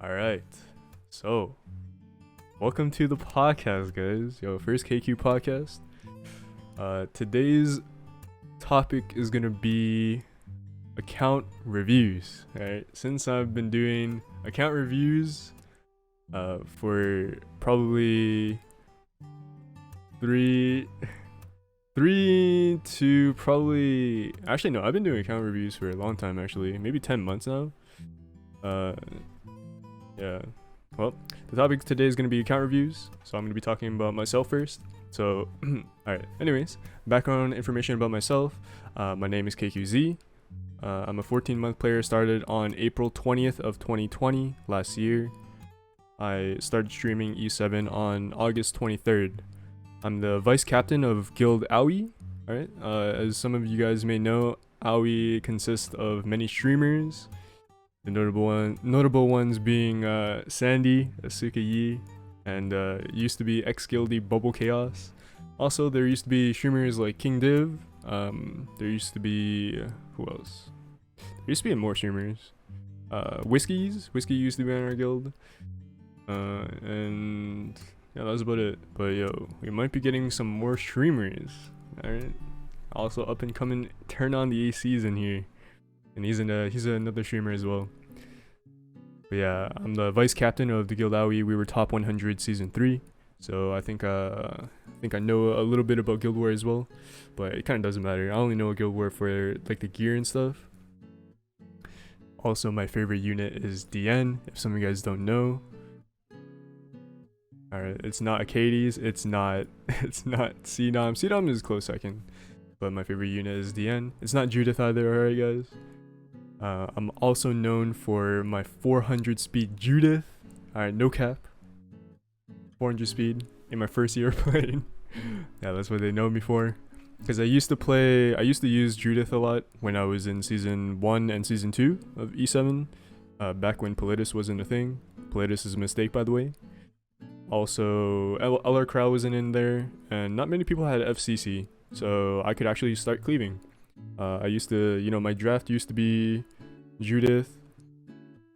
All right. So, welcome to the podcast, guys. First KQ podcast. Today's topic is going to be account reviews. All right. Since I've been doing account reviews for probably three to probably actually no, I've been doing account reviews for a long time actually, maybe 10 months now. Yeah. Well, the topic today is going to be account reviews, so I'm going to be talking about myself first. So, alright, anyways, background information about myself. My name is KQZ. I'm a 14-month player, started on April 20th of 2020, last year. I started streaming E7 on August 23rd. I'm the vice captain of Guild Aoi. Alright, as some of you guys may know, Aoi consists of many streamers. The notable ones being Sandy, Asuka Yi, and used to be ex-guildie Bubble Chaos. Also, there used to be streamers like King Div. There used to be who else? There used to be more streamers. Whiskey used to be in our guild. And yeah, that was about it. But we might be getting some more streamers. Alright. Also up and coming, turn on the ACs in here. And he's another streamer as well. But yeah, I'm the vice captain of the Guild Aoi. We were top 100 season 3. So I think I know a little bit about Guild War as well, but it kind of doesn't matter. I only know Guild War for like the gear and stuff. Also, my favorite unit is DN. If some of you guys don't know, all right, it's not Acades. It's not CDOM. CDOM is close second, but my favorite unit is DN. It's not Judith either. All right, guys. I'm also known for my 400 speed Judith. Alright, no cap. 400 speed in my first year playing. Yeah, that's what they know me for. Because I used to use Judith a lot when I was in season 1 and season 2 of E7. Back when Politis wasn't a thing. Politis is a mistake, by the way. Also, LR Crow wasn't in there, and not many people had FCC, so I could actually start cleaving. I used to, my draft used to be Judith,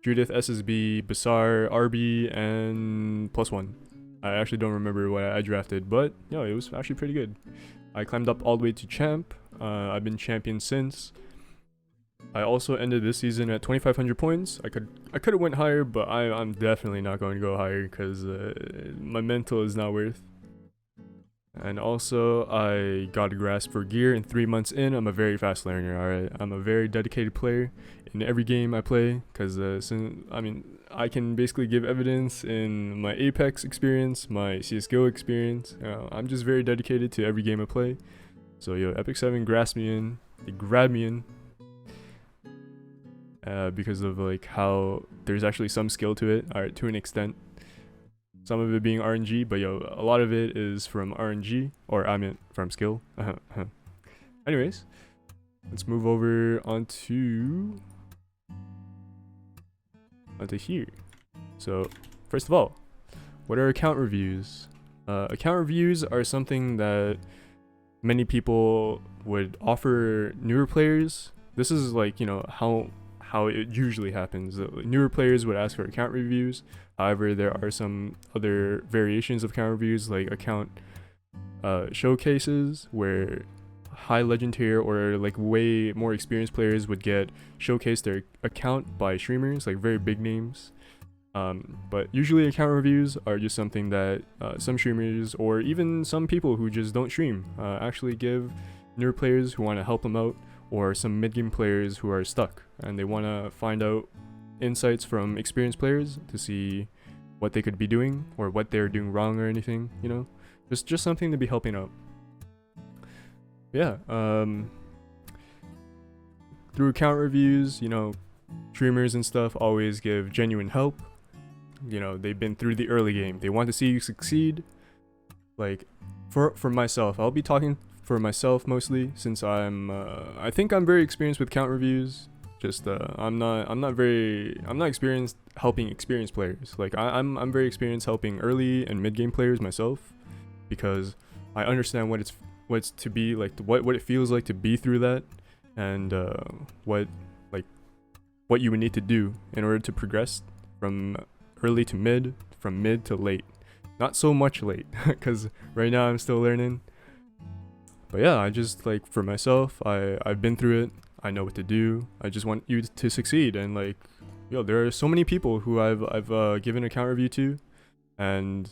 SSB, Basar, RB, and +1. I actually don't remember what I drafted, but it was actually pretty good. I climbed up all the way to champ. I've been champion since. I also ended this season at 2,500 points. I could have went higher, but I'm definitely not going to go higher because my mental is not worth. And also, I got a grasp for gear, and 3 months in, I'm a very fast learner, alright? I'm a very dedicated player in every game I play, because, I can basically give evidence in my Apex experience, my CSGO experience. I'm just very dedicated to every game I play. So, Epic 7 grasped me in, they grabbed me in, because of, how there's actually some skill to it, alright, to an extent. Some of it being RNG, but a lot of it is from RNG, or from skill. Anyways, let's move over onto here. So, first of all, what are account reviews? Account reviews are something that many people would offer newer players. This is how it usually happens. Newer players would ask for account reviews. However, there are some other variations of account reviews, like account showcases, where high legend tier or way more experienced players would get showcased their account by streamers, like very big names. But usually account reviews are just something that some streamers or even some people who just don't stream actually give newer players who want to help them out, or some mid-game players who are stuck and they want to find out insights from experienced players to see what they could be doing or what they're doing wrong or anything, just something to be helping out. Through account reviews, streamers and stuff always give genuine help. They've been through the early game, they want to see you succeed. For myself, I'll be talking for myself mostly, since I think I'm very experienced with account reviews. Just I'm not experienced helping experienced players. I'm very experienced helping early and mid game players myself, because I understand what it's to be like, what it feels like to be through that, and what you would need to do in order to progress from early to mid, from mid to late. Not so much late, because right now I'm still learning. But yeah, I just like for myself, I've been through it. I know what to do. I just want you to succeed. And like, there are so many people who I've given account review to, and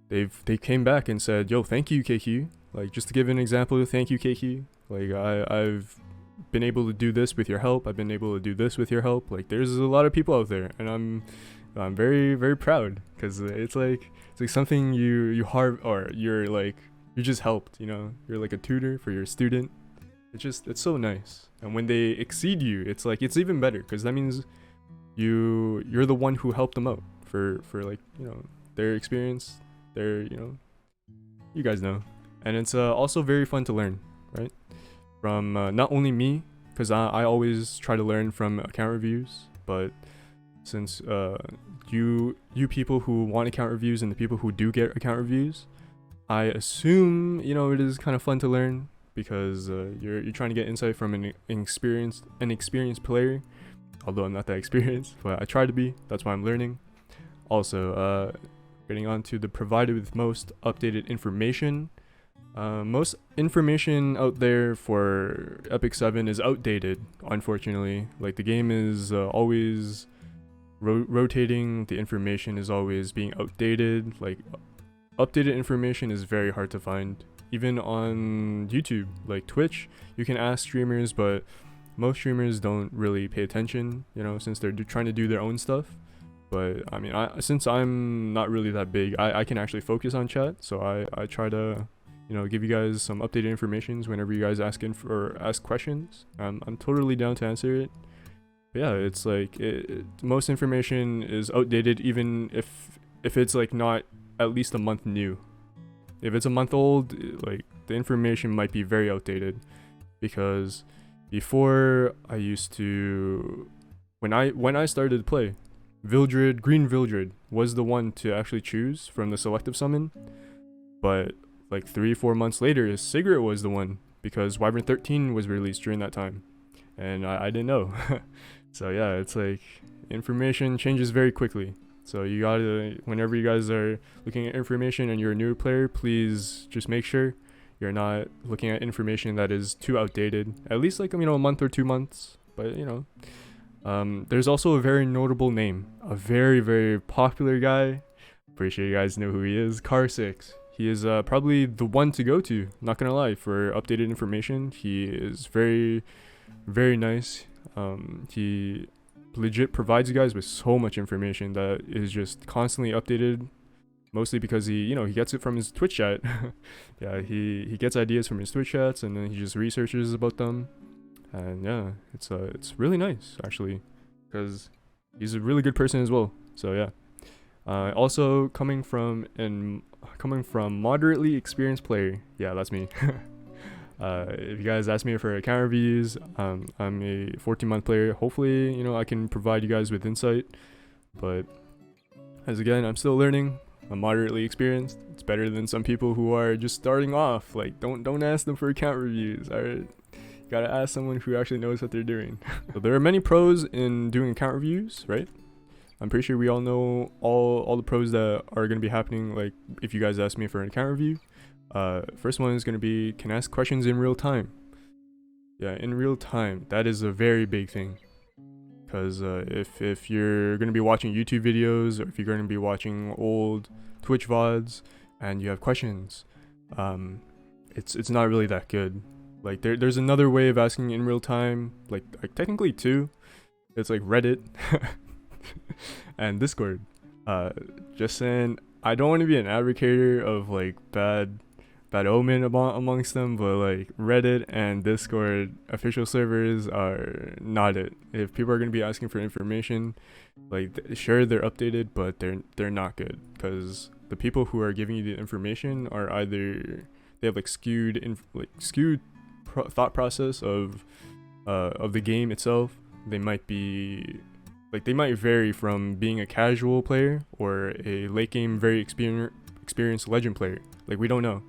they came back and said, "Yo, thank you, KQ." Like, just to give an example, thank you, KQ. Like, I've been able to do this with your help. I've been able to do this with your help. Like, there's a lot of people out there, and I'm very, very proud, because it's like something you just helped. You're like a tutor for your student. It's so nice. And when they exceed you, it's like it's even better, because that means you're the one who helped them out for like their experience, you guys know. And it's also very fun to learn, right? From not only me, because I always try to learn from account reviews, but since you people who want account reviews and the people who do get account reviews, I assume it is kind of fun to learn, because you're trying to get insight from an experienced player. Although I'm not that experienced, but I try to be. That's why I'm learning. Also, getting on to the provided with most updated information. Most information out there for Epic 7 is outdated, unfortunately. Like, the game is always rotating. The information is always being outdated. Like, updated information is very hard to find. Even on YouTube, like Twitch, you can ask streamers, but most streamers don't really pay attention, since they're trying to do their own stuff. But I mean, since I'm not really that big, I can actually focus on chat. So I try to, give you guys some updated informations whenever you guys ask questions. I'm totally down to answer it. But yeah, it's like most information is outdated, even if it's like not at least a month new. If it's a month old, like, the information might be very outdated, because before I used to, when I started to play, Green Vildred was the one to actually choose from the selective summon, but like 3-4 months later, Sigrid was the one, because Wyvern 13 was released during that time, and I didn't know. So yeah, it's like information changes very quickly. So you gotta, whenever you guys are looking at information and you're a new player, please just make sure you're not looking at information that is too outdated. At least like, a month or 2 months. But there's also a very notable name, a very, very popular guy. Pretty sure you guys know who he is. Car6. He is probably the one to go to, not gonna lie, for updated information. He is very, very nice. He legit provides you guys with so much information that is just constantly updated, mostly because he gets it from his Twitch chat. Yeah, he gets ideas from his Twitch chats, and then he just researches about them. And yeah, it's really nice, actually, because he's a really good person as well. So yeah, also coming from moderately experienced player. Yeah, that's me. If you guys ask me for account reviews, I'm a 14-month player. Hopefully, I can provide you guys with insight. But as again, I'm still learning. I'm moderately experienced. It's better than some people who are just starting off. Like, don't ask them for account reviews. Alright, you gotta ask someone who actually knows what they're doing. So there are many pros in doing account reviews, right? I'm pretty sure we all know all the pros that are gonna be happening. Like, if you guys ask me for an account review. First one is going to be, can ask questions in real time. Yeah, in real time. That is a very big thing. Because if you're going to be watching YouTube videos, or if you're going to be watching old Twitch VODs and you have questions, it's not really that good. Like, there's another way of asking in real time, like technically two. It's like Reddit and Discord. Just saying, I don't want to be an advocator of like bad omen amongst them, but like Reddit and Discord official servers are not it. If people are going to be asking for information, like, sure, they're updated, but they're not good, because the people who are giving you the information are either they have like skewed thought process of the game itself. They might be like, they might vary from being a casual player or a late game very experienced legend player. Like, we don't know.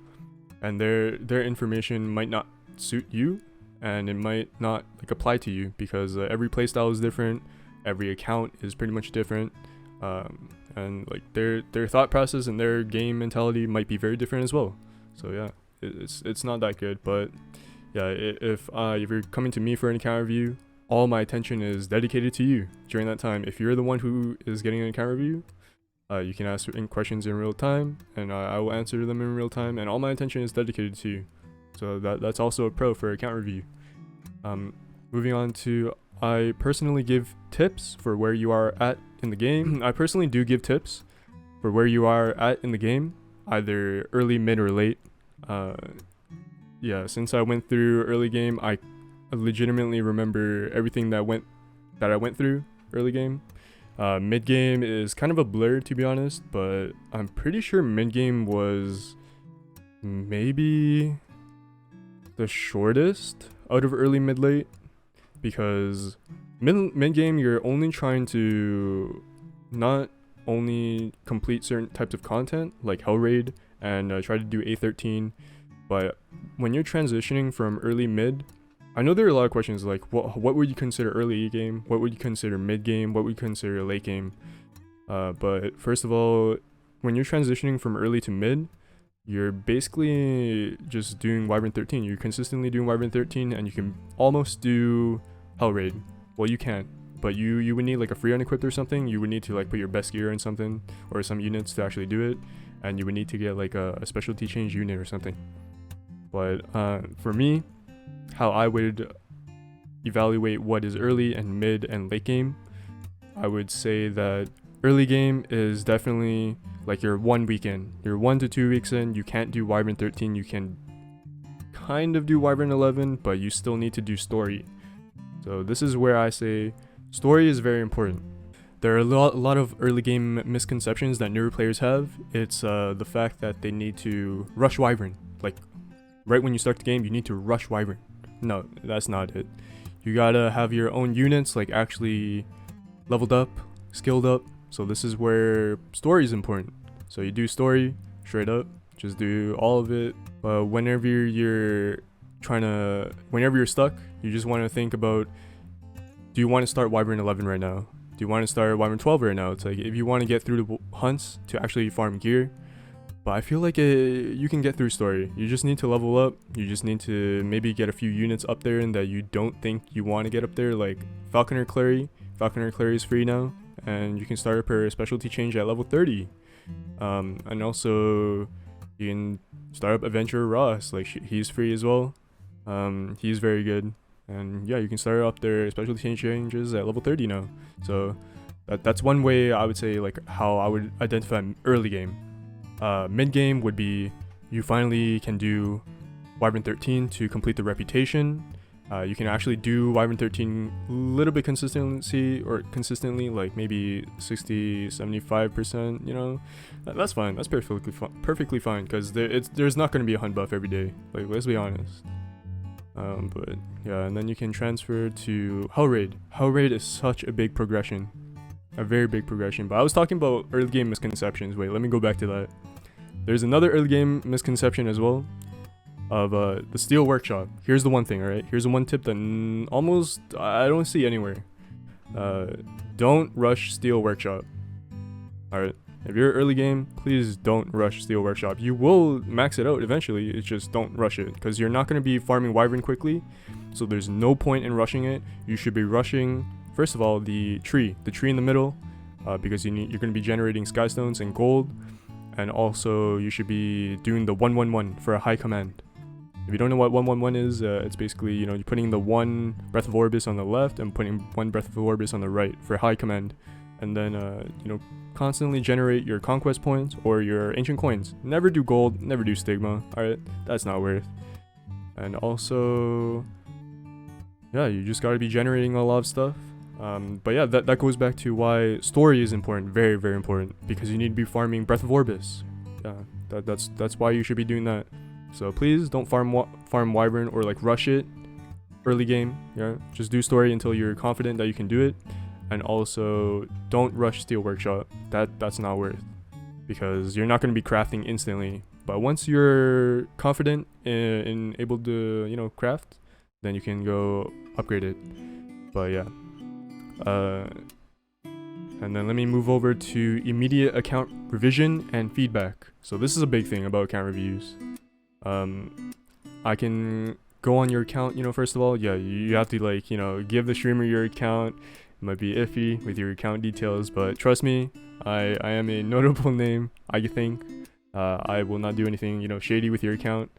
And their information might not suit you, and it might not like apply to you, because every playstyle is different, every account is pretty much different, and and like their thought process and their game mentality might be very different as well. So yeah, it's not that good. But yeah, if you're coming to me for an account review, all my attention is dedicated to you during that time. If you're the one who is getting an account review, you can ask questions in real time, and I will answer them in real time, and all my attention is dedicated to you. So that's also a pro for account review. Moving on to, I personally give tips for where you are at in the game. I personally do give tips for where you are at in the game, either early, mid, or late. Yeah, since I went through early game, I legitimately remember everything that I went through early game. Mid game is kind of a blur, to be honest, but I'm pretty sure mid game was maybe the shortest out of early, mid, late, because mid game you're only trying to not only complete certain types of content like Hell Raid and try to do A13, but when you're transitioning from early mid, I know there are a lot of questions like what would you consider early game, what would you consider mid game, what would you consider late game. But first of all, when you're transitioning from early to mid, you're basically just doing Wyvern 13. You're consistently doing Wyvern 13, and you can almost do Hell Raid. Well, you can't, but you would need like a free unequipped or something. You would need to like put your best gear in something or some units to actually do it, and you would need to get like a specialty change unit or something. But for me, how I would evaluate what is early and mid and late game, I would say that early game is definitely like your 1 week in. You're 1 to 2 weeks in, you can't do Wyvern 13, you can kind of do Wyvern 11, but you still need to do story. So this is where I say story is very important. There are a lot of early game misconceptions that newer players have. It's the fact that they need to rush Wyvern. Like right when you start the game, you need to rush Wyvern. No, that's not it. You gotta have your own units like actually leveled up, skilled up. So this is where story is important. So you do story straight up, just do all of it. But whenever you're stuck, you just want to think about, do you want to start Wyvern 11 right now? Do you want to start Wyvern 12 right now? It's like if you want to get through the hunts to actually farm gear. But I feel like you can get through story. You just need to level up. You just need to maybe get a few units up there and that you don't think you want to get up there, like Falconer Clary. Falconer Clary is free now, and you can start up her specialty change at level 30. And also you can start up Adventurer Ross, like he's free as well. He's very good, and yeah, you can start up their specialty changes at level 30 now. So that's one way I would say like how I would identify early game. Mid game would be you finally can do Wyvern 13 to complete the reputation. You can actually do Wyvern 13 a little bit consistently, like maybe 60-75%, you know. That's fine. That's perfectly fine, because there's not going to be a hunt buff every day, like, let's be honest. But yeah, and then you can transfer to Hell Raid. Hell Raid is such a big progression, a very big progression. But I was talking about early game misconceptions. Wait, let me go back to that. There's another early game misconception as well, of the Steel Workshop. Here's the one thing, alright? Here's the one tip that almost I don't see anywhere. Don't rush Steel Workshop. Alright? If you're early game, please don't rush Steel Workshop. You will max it out eventually, it's just don't rush it, because you're not going to be farming Wyvern quickly, so there's no point in rushing it. You should be rushing, first of all, the tree in the middle, because you're going to be generating Skystones and gold, and also you should be doing the 1-1-1 for a high command. If you don't know what 1-1-1 is, it's basically, you know, you're putting the one Breath of Orbis on the left and putting one Breath of Orbis on the right for high command. And then, you know, constantly generate your conquest points or your ancient coins. Never do gold, never do stigma, alright? That's not worth. And also, yeah, you just gotta be generating a lot of stuff. But yeah, that goes back to why story is important, very, very important, because you need to be farming Breath of Orbis. Yeah, that's why you should be doing that. So please don't farm Wyvern or like rush it early game. Yeah, just do story until you're confident that you can do it, and also don't rush Steel Workshop. That's not worth, because you're not going to be crafting instantly. But once you're confident in able to, you know, craft, then you can go upgrade it. But yeah, And then let me move over to immediate account revision and feedback. So this is a big thing about account reviews. I can go on your account, first of all, you have to give the streamer your account. It might be iffy with your account details, but trust me, I am a notable name, I think. I will not do anything, shady with your account.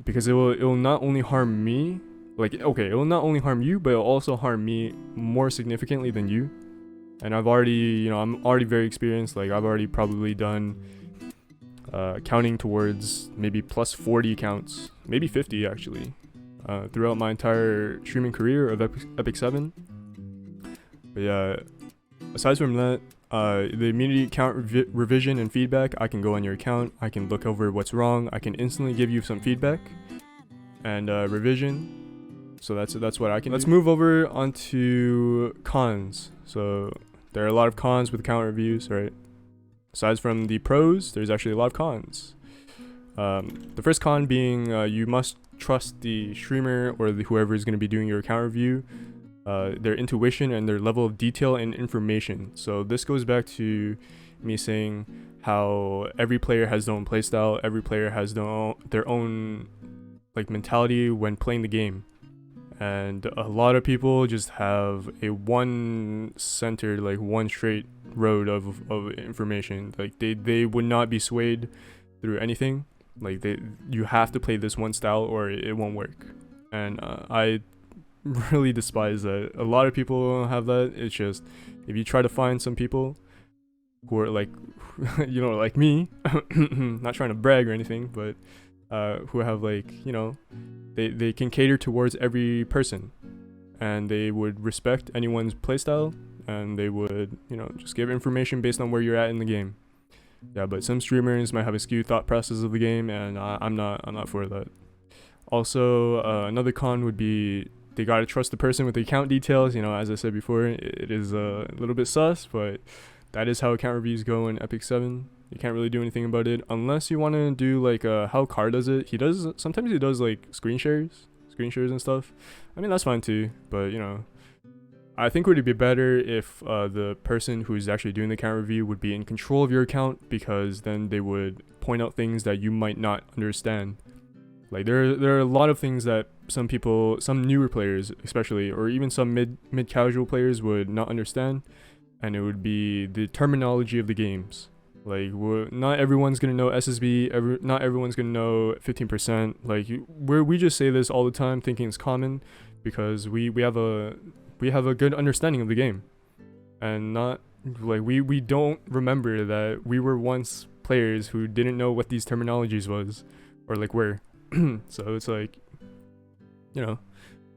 Because it will not only harm me, it will not only harm you, but it'll also harm me more significantly than you. And I'm already very experienced. I've already probably done counting towards maybe plus 40 accounts, maybe 50 actually, throughout my entire streaming career of Ep1. But yeah, aside from that, the immediate account revision and feedback, I can go on your account, I can look over what's wrong, I can instantly give you some feedback and revision. So that's what I can do. Let's move over onto cons. So there are a lot of cons with account reviews, right? Aside from the pros, there's actually a lot of cons. The first con being you must trust the streamer or whoever is going to be doing your account review, their intuition and their level of detail and information. So this goes back to me saying how every player has their own playstyle, every player has their own mentality when playing the game. And a lot of people just have a one-centered, one straight road of information. They would not be swayed through anything. You have to play this one style or it won't work. And I really despise that. A lot of people have that. It's just, if you try to find some people who are like me, not trying to brag or anything, but who have they can cater towards every person, and they would respect anyone's playstyle, and they would just give information based on where you're at in the game. Yeah, but some streamers might have a skewed thought process of the game, and I'm not for that. Also, another con would be they gotta trust the person with the account details. As I said before, it is a little bit sus, but that is how account reviews go in Ep1. You can't really do anything about it unless you want to do how Car does it. Sometimes he does screen shares and stuff. I mean, that's fine too, but I think it would be better if the person who's actually doing the account review would be in control of your account, because then they would point out things that you might not understand. There are a lot of things that some newer players especially, or even some mid casual players would not understand, and it would be the terminology of the games. Not everyone's gonna know SSB. Not everyone's gonna know 15%. We just say this all the time, thinking it's common, because we have a good understanding of the game, and not we don't remember that we were once players who didn't know what these terminologies was or were. So it's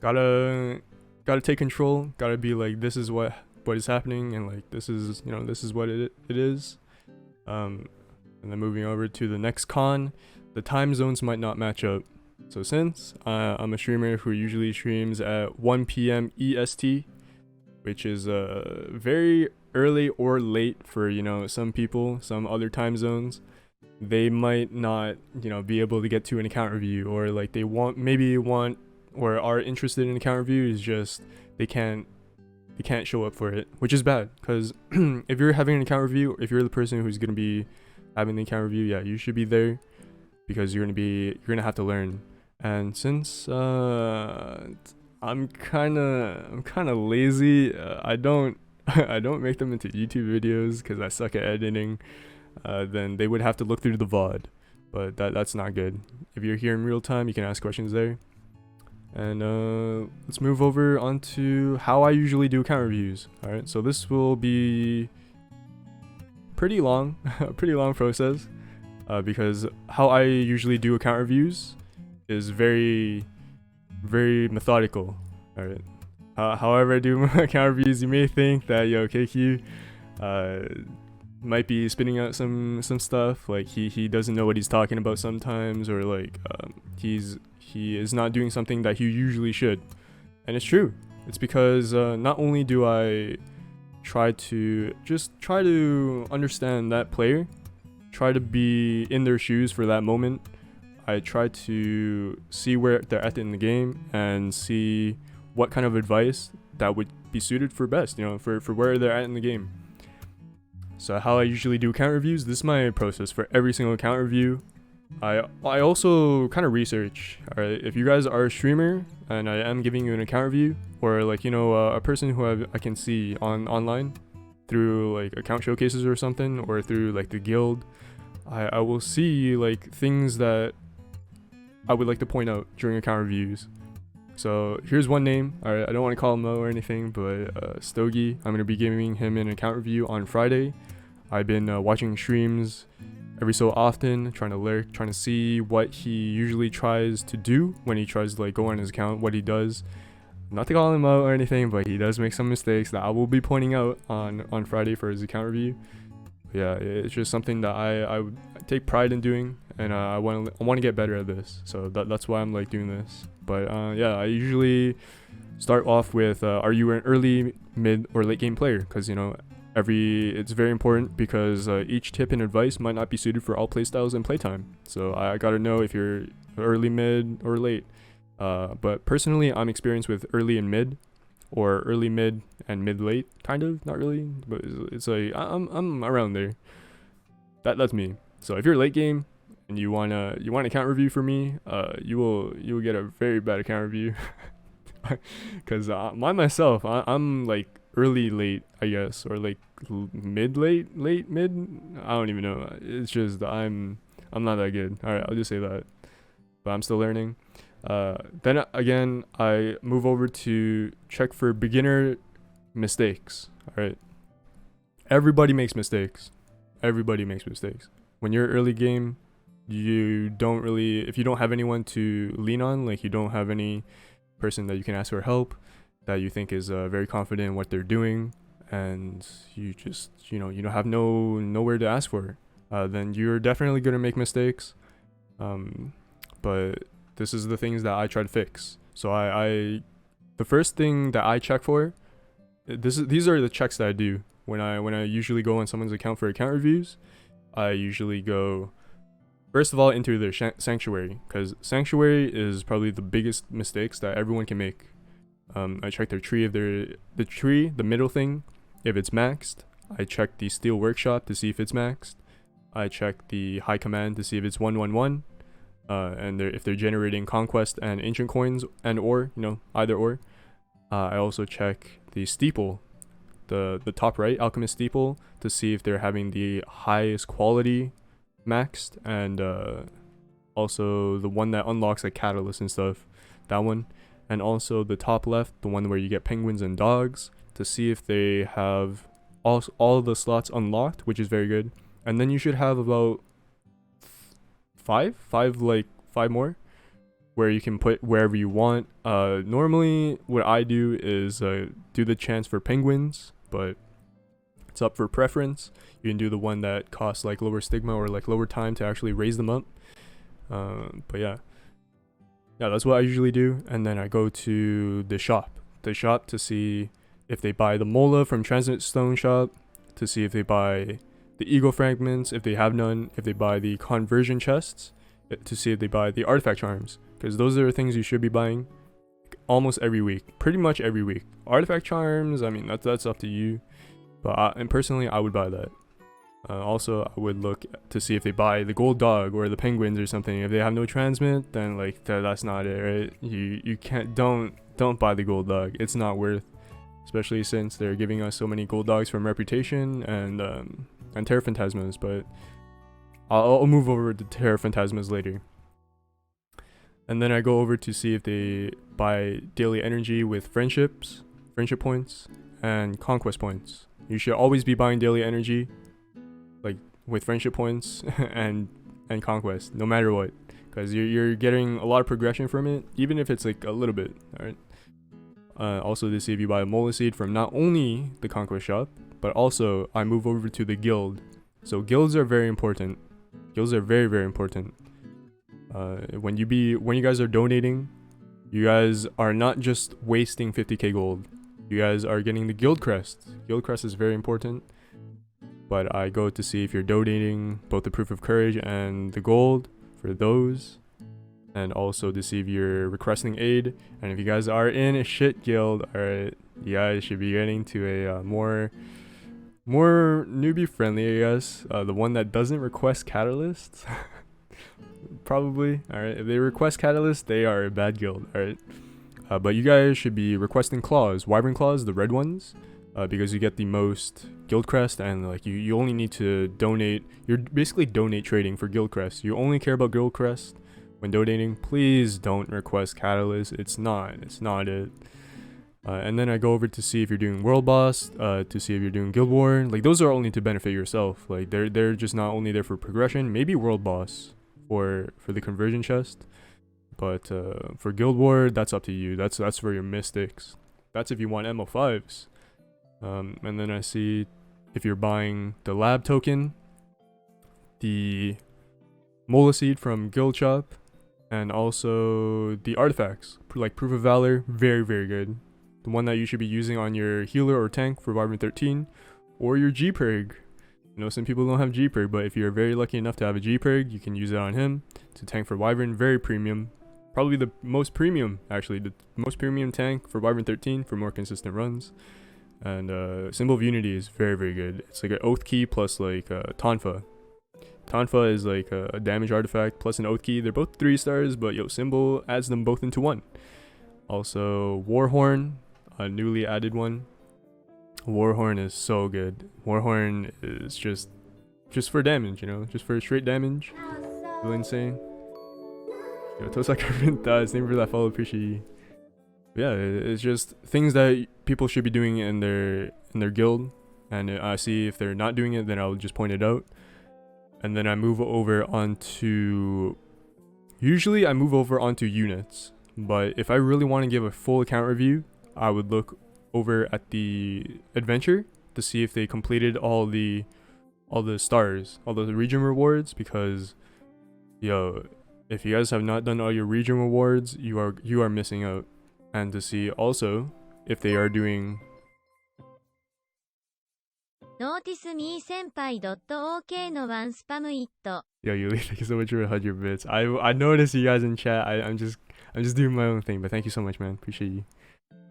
gotta take control. Gotta be this is what is happening, and this is what it is. And then moving over to the next con, the time zones might not match up. So since I'm a streamer who usually streams at 1 p.m. EST, which is very early or late for some people, some other time zones, they might not be able to get to an account review, or they want or are interested in account review, is just they can't show up for it, which is bad, because if you're having an account review, if you're the person who's going to be having the account review, yeah, you should be there, because you're going to have to learn. And since I'm kind of lazy, I don't make them into YouTube videos because I suck at editing, then they would have to look through the VOD, but that's not good. If you're here in real time, you can ask questions there. And let's move over onto how I usually do account reviews. Alright, so this will be pretty long, a pretty long process, because how I usually do account reviews is very, very methodical. Alright, however I do my account reviews, you may think that KQ might be spitting out some stuff, he doesn't know what he's talking about sometimes, or he is not doing something that he usually should. And it's true. It's because not only do I try to understand that player, try to be in their shoes for that moment, I try to see where they're at in the game and see what kind of advice that would be suited for best, for where they're at in the game. So how I usually do account reviews, this is my process for every single account review. I also kind of research. Alright, if you guys are a streamer and I am giving you an account review, or like a person who I can see online through like account showcases or something, or through like the guild, I will see like things that I would like to point out during account reviews. So here's one name. Alright, I don't want to call him out or anything, but Stogie, I'm gonna be giving him an account review on Friday. I've been watching streams every so often, trying to lurk, trying to see what he usually tries to do when he tries to like go on his account, what he does. Not to call him out or anything, but he does make some mistakes that I will be pointing out on Friday for his account review. But yeah, it's just something that I would take pride in doing, and I want to get better at this. So that's why I'm like doing this. But yeah, I usually start off with are you an early, mid, or late game player? Because it's very important, because each tip and advice might not be suited for all playstyles and playtime. So I gotta know if you're early, mid, or late. But personally, I'm experienced with early and mid, or early, mid, and mid late, kind of. Not really, but it's like I'm around there. That's me. So if you're late game and you want an account review for me, you will get a very bad account review, because myself, I'm like early late, I guess, or like mid late mid. I don't even know. It's just I'm not that good. All right, I'll just say that. But I'm still learning. Then again, I move over to check for beginner mistakes. All right. Everybody makes mistakes. When you're early game, you don't really, if you don't have anyone to lean on, like you don't have any person that you can ask for help, that you think is very confident in what they're doing, and you just, you don't have nowhere to ask for, then you're definitely going to make mistakes. But this is the things that I try to fix. So the first thing that I check for, these are the checks that I do when I usually go on someone's account for account reviews. I usually go first of all into their sanctuary, because sanctuary is probably the biggest mistakes that everyone can make. I check their tree, if the middle thing, if it's maxed. I check the steel workshop to see if it's maxed. I check the high command to see if it's 111. And if they're generating conquest and ancient coins, and or either or. I also check the steeple, the top right alchemist steeple, to see if they're having the highest quality maxed, and also the one that unlocks like catalyst and stuff, that one, and also the top left, the one where you get penguins and dogs, to see if they have all the slots unlocked, which is very good. And then you should have about five more where you can put wherever you want. Normally what I do is do the chance for penguins, but it's up for preference. You can do the one that costs like lower stigma or like lower time to actually raise them up. But yeah, that's what I usually do. And then I go to the shop to see if they buy the mola from Transit Stone shop, to see if they buy the ego fragments, if they have none, if they buy the conversion chests, to see if they buy the artifact charms, because those are the things you should be buying almost every week, pretty much every week. Artifact charms, I mean, that's up to you, but and personally I would buy that. Also, I would look to see if they buy the gold dog or the penguins or something. If they have no transmit, then like that's not it, right? You can't, don't buy the gold dog. It's not worth, especially since they're giving us so many gold dogs from reputation and Terra Phantasmas. But I'll move over to Terra Phantasmas later. And then I go over to see if they buy daily energy with friendship points, and conquest points. You should always be buying daily energy, like with friendship points and conquest, no matter what, because you're getting a lot of progression from it, even if it's like a little bit. All right. Also to see if you buy a mola seed from not only the conquest shop, but also I move over to the guild. So guilds are very important. Guilds are very, very important. When you guys are donating, you guys are not just wasting 50k gold. You guys are getting the guild crest. Guild crest is very important. But I go to see if you're donating both the proof of courage and the gold for those, and also to see if you're requesting aid. And if you guys are in a shit guild, alright, you guys should be getting to a more newbie friendly, I guess. The one that doesn't request catalysts. Probably. Alright, if they request catalysts, they are a bad guild. Alright. But you guys should be requesting claws, wyvern claws, the red ones, because you get the most guild crest, and like you only need to donate. You're basically donate trading for guild crest. You only care about guild crest when donating. Please don't request catalyst. It's not it. And then I go over to see if you're doing world boss, to see if you're doing guild war. Like those are only to benefit yourself. Like they're just not only there for progression. Maybe world boss for the conversion chest. But for Guild War, that's up to you. That's for your mystics. That's if you want MO5s. And then I see if you're buying the lab token, the Mola seed from Guild Shop, and also the artifacts like Proof of Valor. Very, very good. The one that you should be using on your healer or tank for Wyvern 13, or your G-Perg. You know, some people don't have G-Perg, but if you're very lucky enough to have a G-Perg, you can use it on him to tank for Wyvern. Very premium. Probably the most premium, actually. The most premium tank for Wyvern 13 for more consistent runs. And Symbol of Unity is very, very good. It's like an Oath Key plus like Tonfa. Tonfa is like a damage artifact plus an Oath Key. They're both 3 stars, but Symbol adds them both into 1. Also, Warhorn, a newly added one. Warhorn is so good. Warhorn is just for damage, you know, just for straight damage. Really insane. Yo, Tosaka Rinta, thank you for that follow, appreciate you. Yeah, it's just things that people should be doing in their guild, and I see if they're not doing it, then I'll just point it out. And then I move over onto, usually I move over onto units, but if I really want to give a full account review, I would look over at the adventure to see if they completed all the stars, all the region rewards, because if you guys have not done all your region rewards, you are missing out. And to see also if they are doing Notice me senpai.ok no one spam it. Yo, Yuli, thank you so much for 100 bits. I noticed you guys in chat. I'm just doing my own thing, but thank you so much, man. Appreciate you.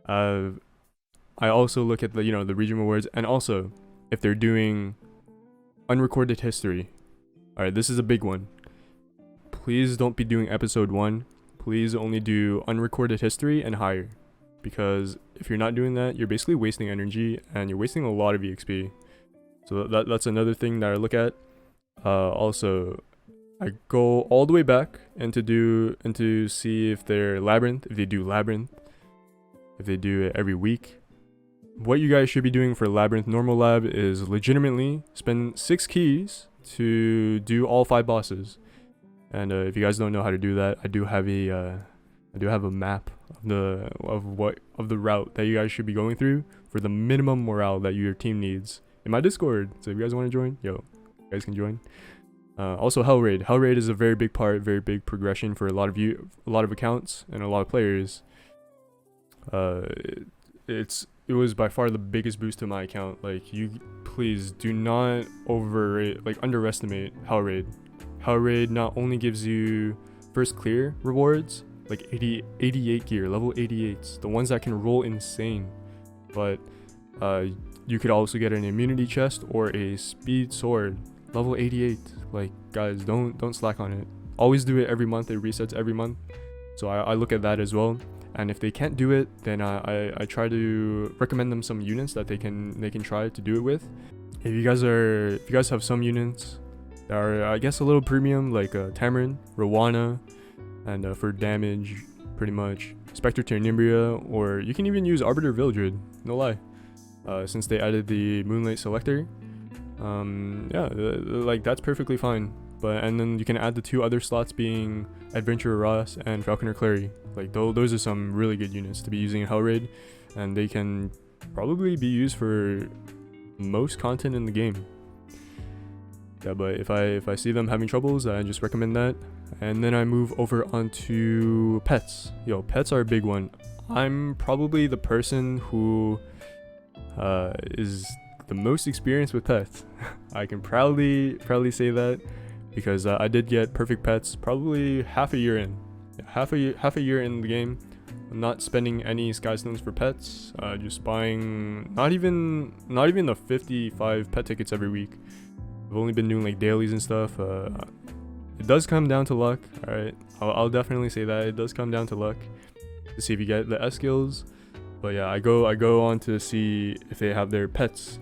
I also look at the the region rewards, and also if they're doing unrecorded history. Alright, this is a big one. Please don't be doing episode 1. Please only do unrecorded history and higher, because if you're not doing that, you're basically wasting energy and you're wasting a lot of EXP. So that's another thing that I look at. Also, I go all the way back and to see if they're labyrinth, if they do labyrinth, if they do it every week. What you guys should be doing for labyrinth normal lab is legitimately spend 6 keys to do all 5 bosses. And if you guys don't know how to do that, I do have a map of the route that you guys should be going through for the minimum morale that your team needs in my Discord. So if you guys want to join, you guys can join. Also Hell Raid. Hell Raid is a very big part, very big progression for a lot of accounts and a lot of players. It was by far the biggest boost to my account. Like, you please do not underestimate Hell Raid. Hell Raid not only gives you first clear rewards, like 88 gear, level 88s, the ones that can roll insane, but you could also get an immunity chest or a speed sword, level 88. Like, guys, don't slack on it. Always do it every month. It resets every month. So I look at that as well. And if they can't do it, then I try to recommend them some units that they can try to do it with. If you guys have some units that are, I guess, a little premium, like Tamarin, Rowana, and for damage, pretty much Spectre Ternimbria, or you can even use Arbiter Vildred, no lie, since they added the Moonlight Selector. Like, that's perfectly fine. And then you can add the 2 other slots being Adventurer Ross and Falconer Clary. Like, those are some really good units to be using in Hell Raid, and they can probably be used for most content in the game. Yeah, but if I see them having troubles, I just recommend that. And then I move over onto pets. Pets are a big one. I'm probably the person who is the most experienced with pets. I can proudly say that, because I did get perfect pets probably half a year in. Half a year in the game. not spending any sky stones for pets. Just buying not even the 55 pet tickets every week. I've only been doing like dailies and stuff. It does come down to luck. All right, I'll definitely say that it does come down to luck to see if you get the S skills. But yeah, I go on to see if they have their pets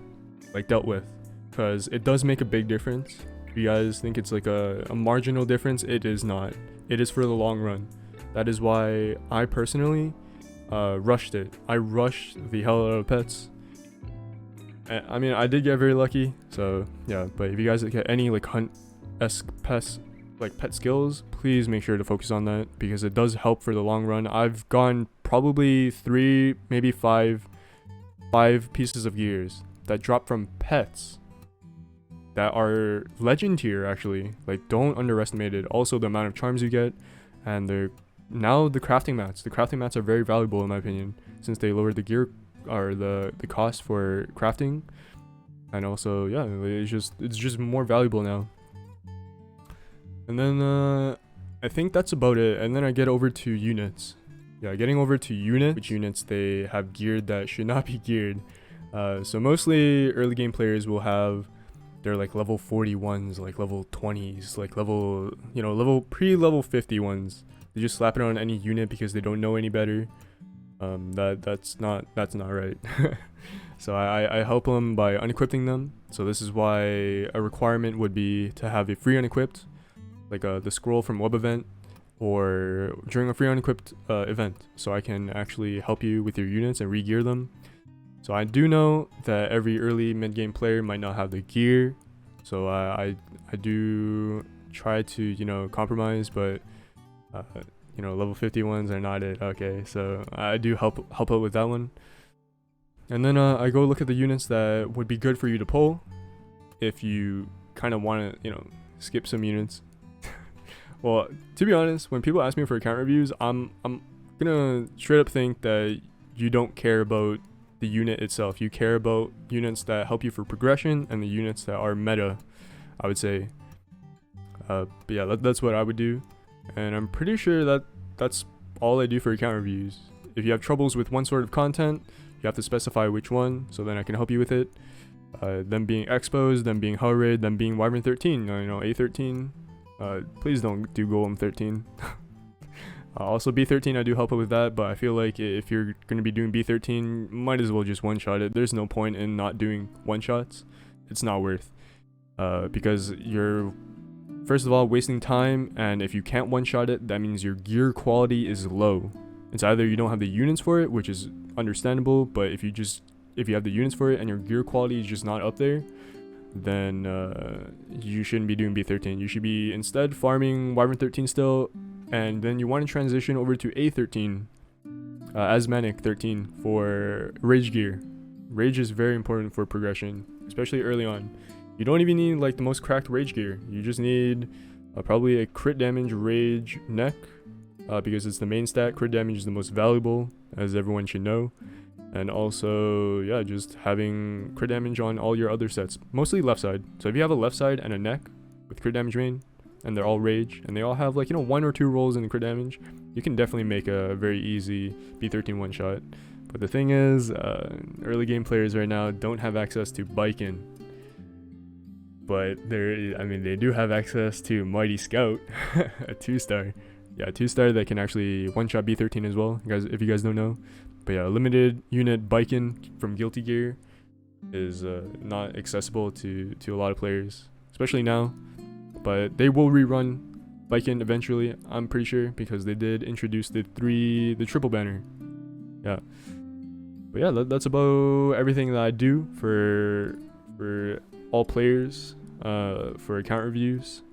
like dealt with, because it does make a big difference. If you guys think it's like a marginal difference, it is not. It is for the long run. That is why I personally rushed it. I rushed the hell out of pets. I mean, I did get very lucky, so yeah. But if you guys get any like hunt-esque pets, like pet skills, please make sure to focus on that, because it does help for the long run. I've gone probably 3, maybe 5 pieces of gears that drop from pets that are legend tier, actually. Like, don't underestimate it. Also, the amount of charms you get, and now the crafting mats. The crafting mats are very valuable in my opinion, since they lowered the gear or the cost for crafting. And also, yeah, it's just more valuable now. And then I think that's about it. And then I get over to units. Yeah, getting over to unit, which units they have geared that should not be geared. So mostly early game players will have their like level 41s, like level 20s, like level pre-level 50 ones. They just slap it on any unit because they don't know any better. That's not right. So I help them by unequipping them. So this is why a requirement would be to have a free unequipped, like the scroll from web event, or during a free unequipped event, so I can actually help you with your units and re-gear them. So I do know that every early mid-game player might not have the gear, so I do try to compromise, but level 50 ones are not it. Okay, so I do help out with that one. And then I go look at the units that would be good for you to pull if you kind of want to skip some units. Well, to be honest, when people ask me for account reviews, I'm gonna straight up think that you don't care about the unit itself. You care about units that help you for progression and the units that are meta, I would say. But yeah, that's what I would do. And I'm pretty sure that that's all I do for account reviews. If you have troubles with one sort of content, you have to specify which one, so then I can help you with it. Them being exposed, them being hull raid, them being Wyvern 13, A13. Please don't do Golem 13. Also B13, I do help out with that, but I feel like if you're going to be doing B13, might as well just one-shot it. There's no point in not doing one-shots. It's not worth. Because you're, first of all, wasting time, and if you can't one-shot it, that means your gear quality is low. It's either you don't have the units for it, which is understandable, but if you have the units for it and your gear quality is just not up there, then you shouldn't be doing B13. You should be instead farming Wyvern 13 still, and then you want to transition over to A13, Asmanic 13 for Rage gear. Rage is very important for progression, especially early on. You don't even need like the most cracked Rage gear. You just need probably a crit damage Rage neck, because it's the main stat. Crit damage is the most valuable, as everyone should know. And also, yeah, just having crit damage on all your other sets, mostly left side. So if you have a left side and a neck with crit damage main, and they're all Rage, and they all have like 1 or 2 rolls in the crit damage, you can definitely make a very easy B13 one shot. But the thing is, early game players right now don't have access to Biken, but they do have access to Mighty Scout, a 2-star. Yeah, a 2-star that can actually one-shot B13 as well, guys. If you guys don't know. But yeah, limited unit Biken from Guilty Gear is not accessible to a lot of players, especially now. But they will rerun Biken eventually, I'm pretty sure, because they did introduce the triple banner. Yeah. But yeah, that's about everything that I do for all players for account reviews.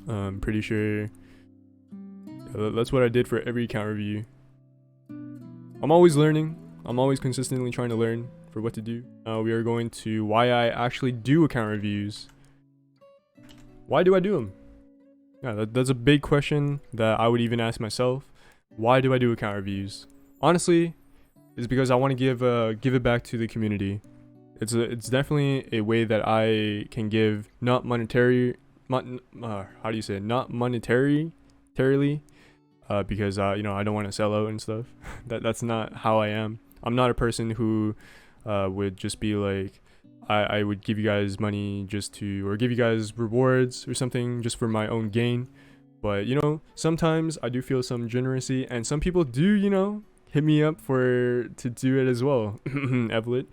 I'm pretty sure that's what I did for every account review. I'm always learning. I'm always consistently trying to learn for what to do. We are going to why I actually do account reviews. Why do I do them? Yeah, that's a big question that I would even ask myself. Why do I do account reviews? Honestly, it's because I want to give it back to the community. It's definitely a way that I can give not monetarily, because I don't want to sell out and stuff. That's not how I am. I'm not a person who would just be like, I would give you guys money just to, or give you guys rewards or something just for my own gain. But sometimes I do feel some generosity, and some people do hit me up to do it as well. Evelyn.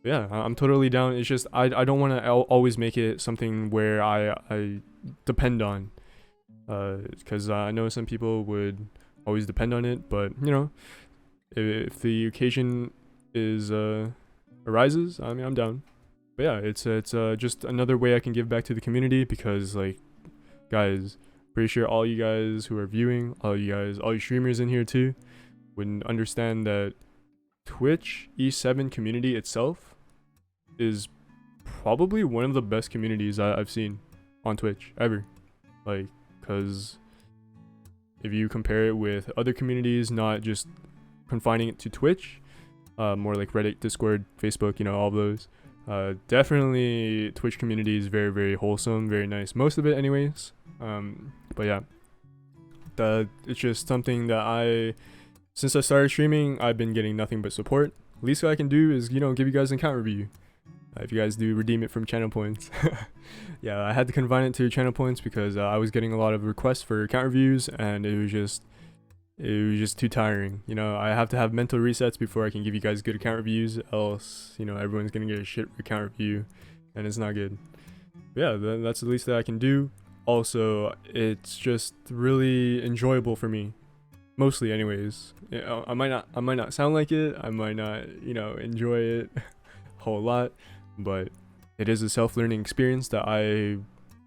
Yeah, I'm totally down. It's just I don't want to always make it something where I depend on, because I know some people would always depend on it. But if the occasion is arises, I mean, I'm down. But yeah, it's just another way I can give back to the community, because like, guys, pretty sure all you guys who are viewing, all you streamers in here too, would understand that Twitch E7 community itself is probably one of the best communities I've seen on Twitch ever. Like, cause if you compare it with other communities, not just confining it to Twitch, more like Reddit, Discord, Facebook, all of those. Definitely Twitch community is very, very wholesome, very nice. Most of it anyways. But yeah, it's just something that since I started streaming, I've been getting nothing but support. Least I can do is, give you guys an account review. If you guys do redeem it from channel points. Yeah, I had to confine it to channel points because I was getting a lot of requests for account reviews, and it was just too tiring. I have to have mental resets before I can give you guys good account reviews, else, everyone's gonna get a shit account review, and it's not good. But yeah, that's the least that I can do. Also, it's just really enjoyable for me. Mostly anyways. I might not sound like it, I might not, enjoy it a whole lot, but it is a self-learning experience that I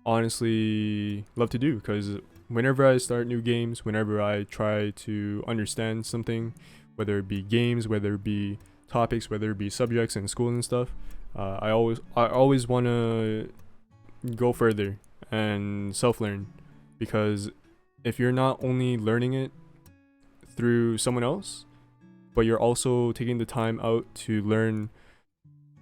honestly love to do, because whenever I start new games, whenever I try to understand something, whether it be games, whether it be topics, whether it be subjects in school and stuff, I always want to go further and self-learn, because if you're not only learning it through someone else, but you're also taking the time out to learn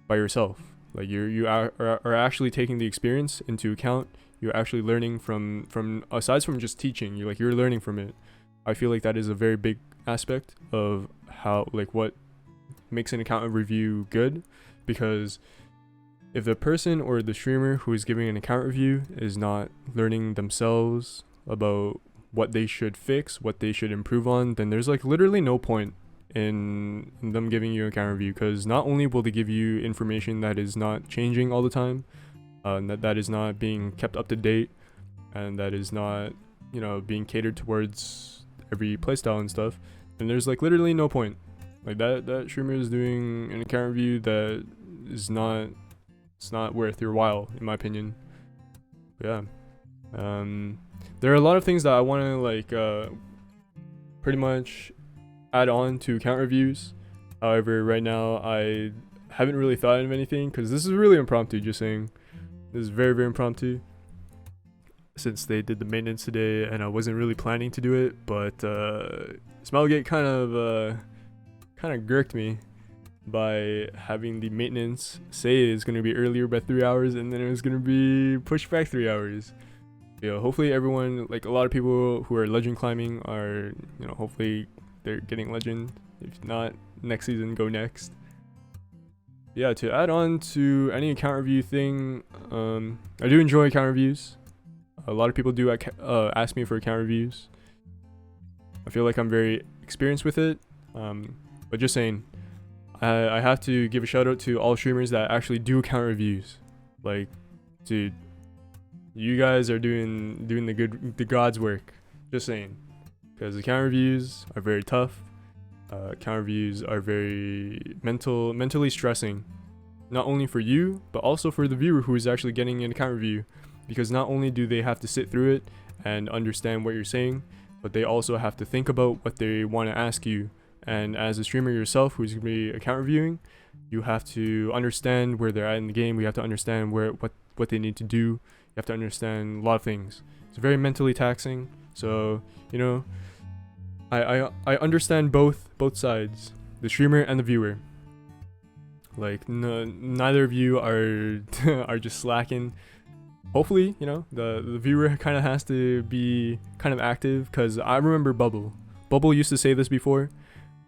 by yourself, like you are actually taking the experience into account. You're actually learning from aside from just teaching. You're learning from it. I feel like that is a very big aspect of how, like, what makes an account review good, because if the person or the streamer who is giving an account review is not learning themselves about what they should fix, what they should improve on, then there's like literally no point in them giving you an account review, because not only will they give you information that is not changing all the time, that is not being kept up to date, and that is not being catered towards every playstyle and stuff, then there's like literally no point. Like that streamer is doing an account review that is not, it's not worth your while, in my opinion. But yeah, there are a lot of things that I want to like pretty much add on to account reviews. However, right now I haven't really thought of anything, because this is really impromptu, just saying. This is very, very impromptu, since they did the maintenance today and I wasn't really planning to do it, but Smilegate kind of gurked me by having the maintenance say it's going to be earlier by 3 hours, and then it was going to be pushed back 3 hours. Hopefully everyone, like a lot of people who are legend climbing are, hopefully they're getting legend. If not, next season, go next. Yeah, to add on to any account review thing, I do enjoy account reviews. A lot of people do ask me for account reviews. I feel like I'm very experienced with it, but just saying, I have to give a shout out to all streamers that actually do account reviews. Like, dude, you guys are doing the God's work. Just saying, because account reviews are very tough. Account reviews are very mentally stressing, not only for you, but also for the viewer who is actually getting an account review, because not only do they have to sit through it and understand what you're saying, but they also have to think about what they want to ask you. And as a streamer yourself who's going to be account reviewing, you have to understand where they're at in the game. We have to understand what they need to do. You have to understand a lot of things. It's very mentally taxing. So, I understand both sides, the streamer and the viewer. Like, neither of you are are just slacking. hopefully, you know, the viewer kind of has to be kind of active, because I remember Bubble used to say this before,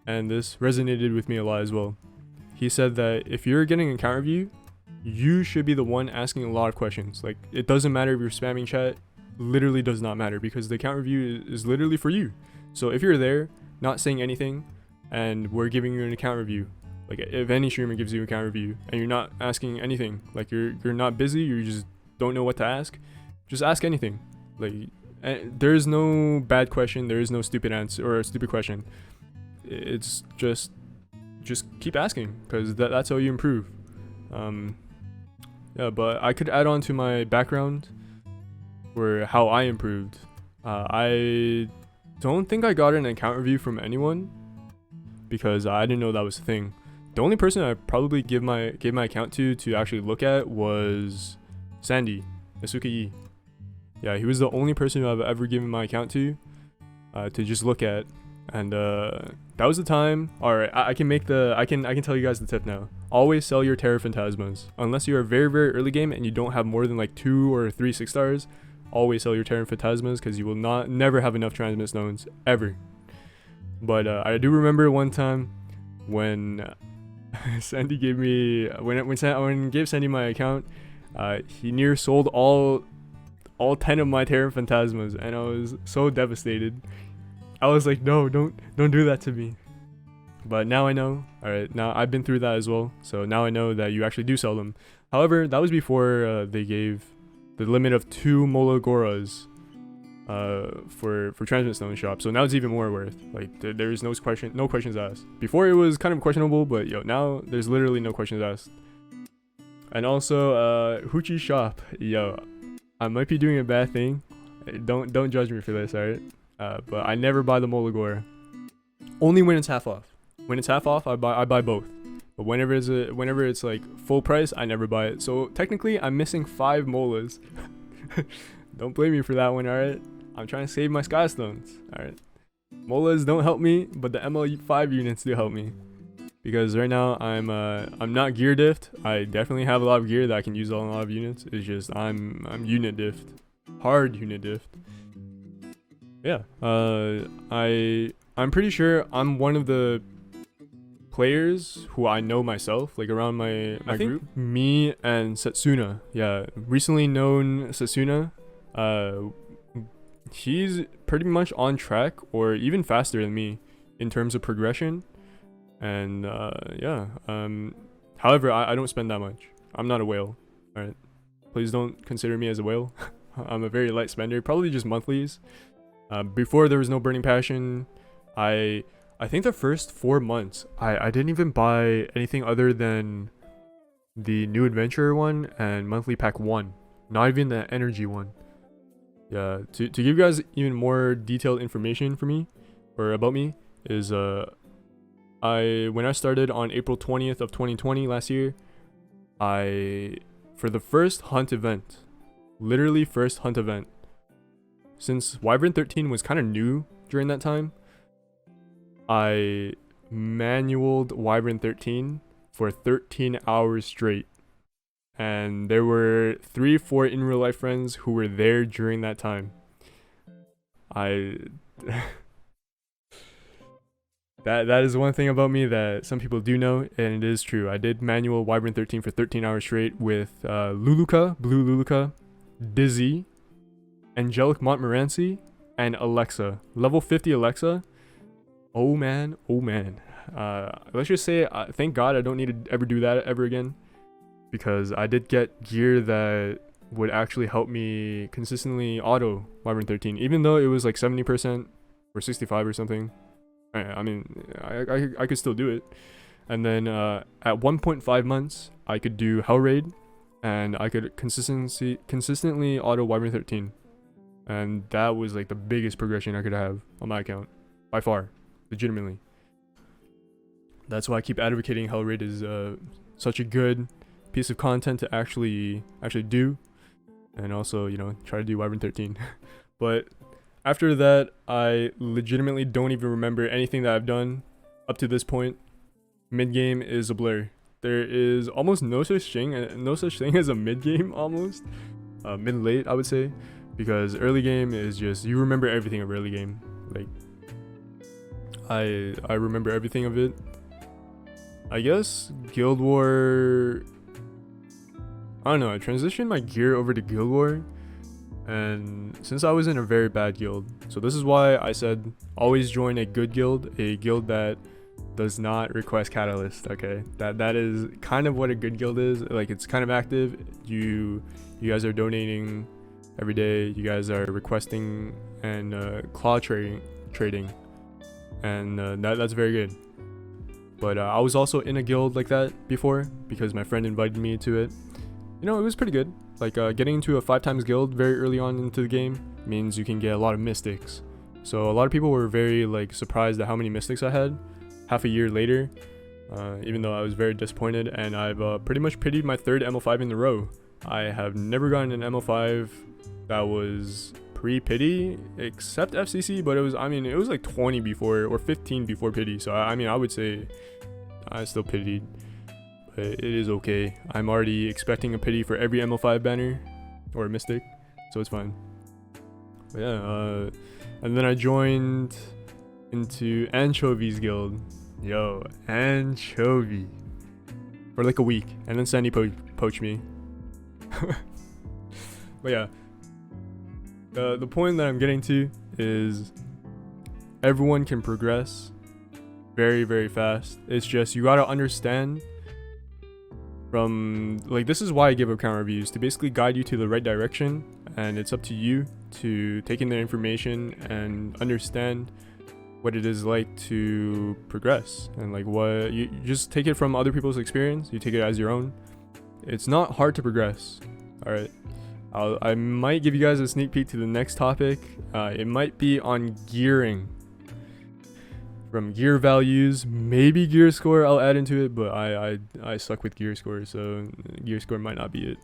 and this resonated with me a lot as well. He said that if you're getting an account review, you should be the one asking a lot of questions. Like, it doesn't matter if you're spamming chat, literally does not matter, because the account review is literally for you. So if you're there not saying anything and we're giving you an account review, like if any streamer gives you an account review and you're not asking anything, like you're not busy, you just don't know what to ask, just ask anything. Like, there's no bad question, there is no stupid answer or a stupid question. It's just keep asking, because that's how you improve. Yeah, but I could add on to my background or how I improved. I don't think I got an account review from anyone, because I didn't know that was a thing. The only person I probably gave my account to actually look at was Sandy Asuki. Yeah, he was the only person who I've ever given my account to just look at, and that was the time. All right, I can tell you guys the tip now. Always sell your Terra Phantasmas, unless you are very early game and you don't have more than like 2 or 3 6-stars. Always sell your Terra Phantasmas, because you will never have enough transmit stones ever. But I do remember one time when Sandy gave me when gave Sandy my account, he near sold all 10 of my Terra Phantasmas, and I was so devastated. I was like, no, don't do that to me. But now I know. Alright, now I've been through that as well, so now I know that you actually do sell them. However, that was before they gave the limit of 2 Molagoras for transmit stone shop, so now it's even more worth. Like, there's no questions asked. Before it was kind of questionable, but now there's literally no questions asked. And also Hoochie shop, I might be doing a bad thing, don't judge me for this, alright? But I never buy the Molagora, only when it's half off. When it's half off, I buy both. But whenever it's like full price, I never buy it. So technically, I'm missing 5 molas. Don't blame me for that one, alright? I'm trying to save my sky stones, alright? Molas don't help me, but the ML5 units do help me. Because right now I'm not gear diffed. I definitely have a lot of gear that I can use on a lot of units. It's just I'm unit diffed, hard unit diffed. Yeah, I'm pretty sure I'm one of the players who I know myself, like around my group. Me and Setsuna, recently known Setsuna, he's pretty much on track or even faster than me in terms of progression. And however, I don't spend that much. I'm not a whale, alright? Please don't consider me as a whale. I'm a very light spender, probably just monthlies. Before there was no Burning Passion, I think the first 4 months, I didn't even buy anything other than the new adventure one and monthly pack 1. Not even the energy one. Yeah, to give you guys even more detailed information for me, or about me, is when I started on April 20th of 2020 last year, for the first hunt event, literally first hunt event, since Wyvern 13 was kind of new during that time, I manualed Wyvern 13 for 13 hours straight. And there were 3-4 in real life friends who were there during that time. That is one thing about me that some people do know, and it is true. I did manual Wyvern 13 for 13 hours straight with Luluka, Blue Luluka, Dizzy, Angelic Montmorency, and Alexa. Level 50 Alexa. Oh man. Let's just say, thank God I don't need to ever do that ever again, because I did get gear that would actually help me consistently auto Wyvern 13, even though it was like 70% or 65 or something. I mean, I could still do it. And then at 1.5 months, I could do Hell Raid, and I could consistently auto Wyvern 13. And that was like the biggest progression I could have on my account, by far, legitimately. That's why I keep advocating Hell Raid is such a good piece of content to actually do, and also, you know, try to do Wyvern 13. But after that, I legitimately don't even remember anything that I've done up to this point. Mid game is a blur. There is almost no such thing as a mid game almost, mid late, I would say, because early game is just, you remember everything of early game. Like I remember everything of it. I guess Guild War, I don't know, I transitioned my gear over to Guild War, and since I was in a very bad guild, so this is why I said always join a good guild, a guild that does not request catalyst. Okay, that is kind of what a good guild is. Like, it's kind of active. You guys are donating every day. You guys are requesting and claw trading, and that's very good. But I was also in a guild like that before because my friend invited me to it. You know, it was pretty good. Like, getting into a 5x guild very early on into the game means you can get a lot of mystics. So a lot of people were very like surprised at how many mystics I had half a year later, even though I was very disappointed. And I've pretty much pitied my third MO5 in a row. I have never gotten an MO5 that was pre-pity except FCC, but it was like 20 before or 15 before pity. So I would say I still pitied, but it is okay. I'm already expecting a pity for every MO5 banner or mystic, so it's fine. But yeah, and then I joined into Anchovy's guild. Yo, Anchovy, for like a week, and then Sandy poached me. But yeah, the point that I'm getting to is everyone can progress very, very fast. It's just you gotta understand from, like, this is why I give account reviews, to basically guide you to the right direction, and it's up to you to take in the information and understand what it is like to progress, and like what you just take it from other people's experience, you take it as your own. It's not hard to progress. All right, I might give you guys a sneak peek to the next topic. It might be on gearing, from gear values, maybe gear score I'll add into it, but I suck with gear score, so gear score might not be it.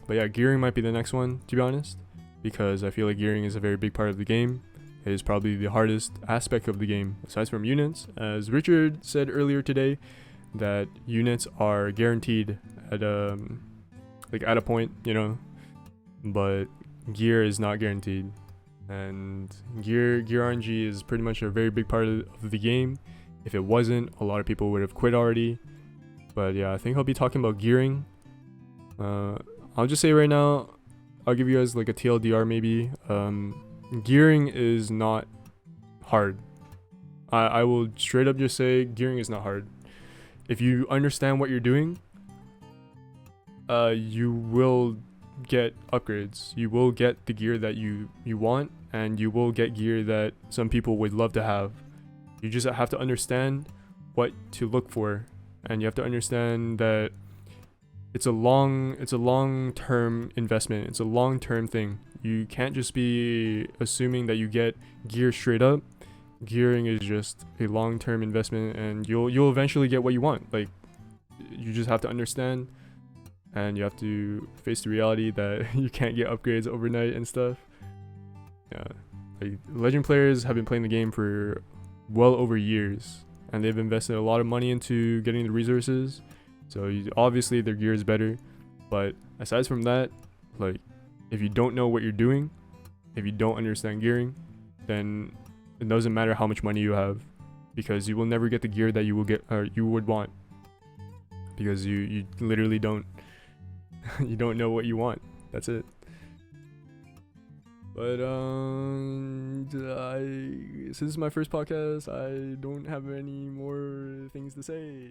But yeah, gearing might be the next one, to be honest, because I feel like gearing is a very big part of the game. It is probably the hardest aspect of the game, aside from units. As Richard said earlier today, that units are guaranteed at a point, you know, but gear is not guaranteed. And gear RNG is pretty much a very big part of the game. If it wasn't, a lot of people would have quit already. But yeah, I think I'll be talking about gearing. I'll just say right now, I'll give you guys like a TLDR maybe. Gearing is not hard. I will straight up just say gearing is not hard. If you understand what you're doing, you will get upgrades. You will get the gear that you want, and you will get gear that some people would love to have. You just have to understand what to look for, and you have to understand that it's a long-term investment. It's a long-term thing. You can't just be assuming that you get gear straight up. Gearing is just a long-term investment, and you'll eventually get what you want. Like, you just have to understand, and you have to face the reality that you can't get upgrades overnight and stuff. Yeah, like, legend players have been playing the game for well over years, and they've invested a lot of money into getting the resources. So obviously their gear is better, but aside from that, like, if you don't know what you're doing, if you don't understand gearing, then it doesn't matter how much money you have, because you will never get the gear that you will get or you would want, because you literally don't you don't know what you want. That's it. But since it's my first podcast, I don't have any more things to say.